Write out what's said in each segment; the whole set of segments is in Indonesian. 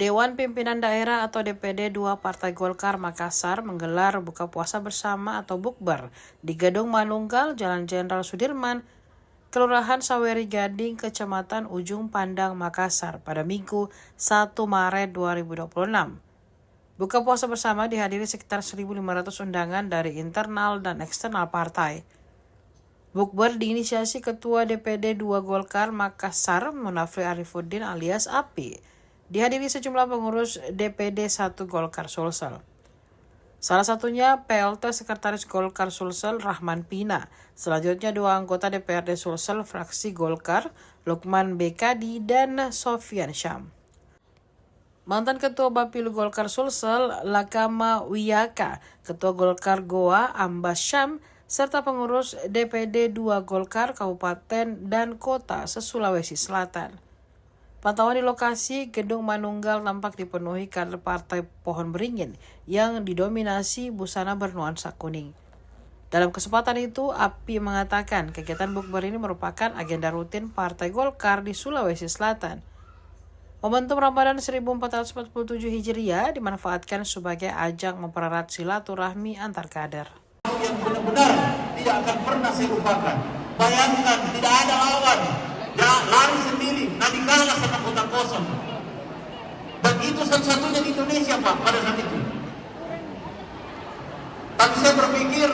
Dewan Pimpinan Daerah atau DPD 2 Partai Golkar Makassar menggelar buka puasa bersama atau bukber di Gedung Manunggal, Jalan Jenderal Sudirman, Kelurahan Saweri Gading, Kecamatan Ujung Pandang, Makassar pada Minggu 1 Maret 2026. Buka puasa bersama dihadiri sekitar 1.500 undangan dari internal dan eksternal partai. Bukber diinisiasi Ketua DPD 2 Golkar Makassar, Munafri Arifuddin alias Api. Dihadiri sejumlah pengurus DPD 1 Golkar Sulsel. Salah satunya PLT Sekretaris Golkar Sulsel Rahman Pina. Selanjutnya 2 anggota DPRD Sulsel fraksi Golkar, Lukman Bekadi dan Sofyan Syam. Mantan Ketua Bapilu Golkar Sulsel Lakama Wiyaka, Ketua Golkar Goa Ambas Syam, serta pengurus DPD 2 Golkar Kabupaten dan Kota se-Sulawesi Selatan. Pantauan di lokasi Gedung Manunggal tampak dipenuhi kader partai Pohon Beringin yang didominasi busana bernuansa kuning. Dalam kesempatan itu, Api mengatakan kegiatan bukber ini merupakan agenda rutin Partai Golkar di Sulawesi Selatan. Momentum Ramadan 1447 Hijriah dimanfaatkan sebagai ajang mempererat silaturahmi antar kader. Yang benar-benar tidak akan pernah saya lupakan. Bayangkan tidak ada lawan. Ya, lari sendiri, tadi kalah sama kota kosong. Dan itu satu-satunya di Indonesia, Pak, pada saat itu. Tapi saya berpikir,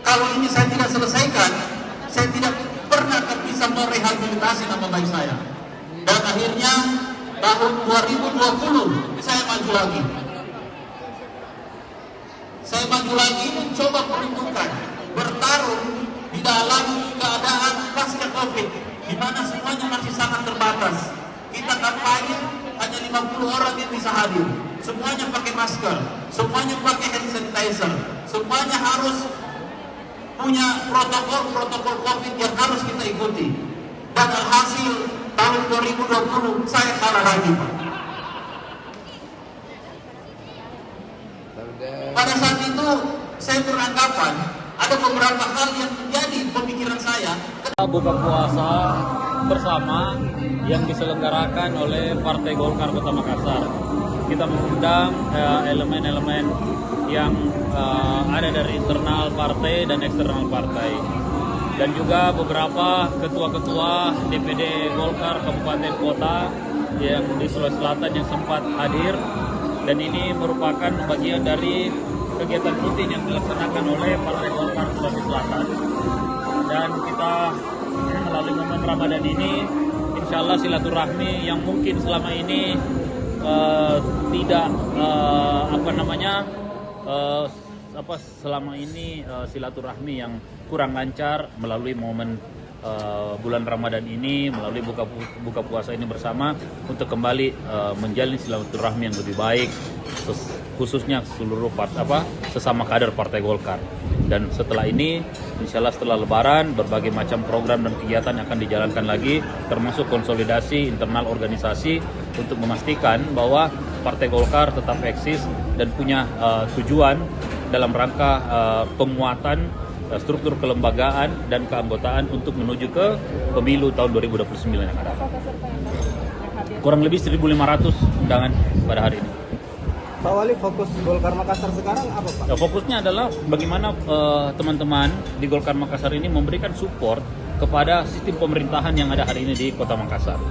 kalau ini saya tidak selesaikan, saya tidak pernah akan bisa merehabilitasi nama baik saya. Dan akhirnya, tahun 2020, saya maju lagi. Saya maju lagi mencoba peruntukan, bertarung di dalam keadaan pasca COVID, di mana semuanya masih sangat terbatas. Kita kampanye hanya 50 orang yang bisa hadir. Semuanya pakai masker, semuanya pakai hand sanitizer, semuanya harus punya protokol COVID yang harus kita ikuti. Dan alhasil tahun 2020 saya kalah lagi, Pak. Pada saat itu saya beranggapan ada beberapa hal yang menjadi pemikiran saya. Buka puasa bersama yang diselenggarakan oleh Partai Golkar Kota Makassar. Kita mengundang elemen-elemen yang ada dari internal partai dan eksternal partai. Dan juga beberapa ketua-ketua DPD Golkar Kabupaten Kota yang di Sulawesi Selatan yang sempat hadir. Dan ini merupakan bagian dari kegiatan rutin yang dilaksanakan oleh Partai Golkar Sulawesi Selatan. Dan kita melalui momen Ramadan ini, insya Allah silaturahmi yang mungkin selama ini silaturahmi yang kurang lancar melalui momen bulan Ramadan ini, melalui buka puasa ini bersama untuk kembali menjalin silaturahmi yang lebih baik, khususnya seluruh sesama kader Partai Golkar. Dan setelah ini, insya Allah setelah Lebaran, berbagai macam program dan kegiatan yang akan dijalankan lagi, termasuk konsolidasi internal organisasi untuk memastikan bahwa Partai Golkar tetap eksis dan punya tujuan dalam rangka penguatan struktur kelembagaan dan keanggotaan untuk menuju ke pemilu tahun 2029 yang akan datang. Kurang lebih 1.500 undangan pada hari ini. Pak Wali, fokus Golkar Makassar sekarang apa, Pak? Ya, fokusnya adalah bagaimana teman-teman di Golkar Makassar ini memberikan support kepada sistem pemerintahan yang ada hari ini di Kota Makassar.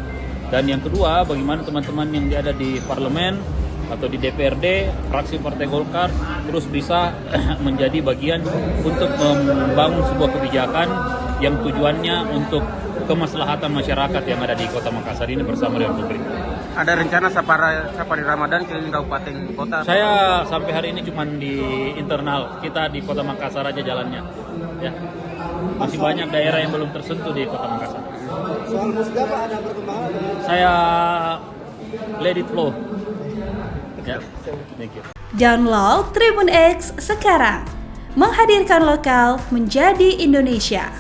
Dan yang kedua, bagaimana teman-teman yang ada di parlemen atau di DPRD, fraksi Partai Golkar terus bisa menjadi bagian untuk membangun sebuah kebijakan yang tujuannya untuk kemaslahatan masyarakat yang ada di Kota Makassar ini bersama dengan pemerintah. Ada rencana safari Ramadan keliling kabupaten kota? Saya sampai hari ini cuma di internal, kita di Kota Makassar aja jalannya. Ya. Masih banyak daerah yang belum tersentuh di Kota Makassar. Soal musda, Pak, ada perkembangan? Saya let it flow. Ya, thank you. Download Tribun X sekarang, menghadirkan lokal menjadi Indonesia.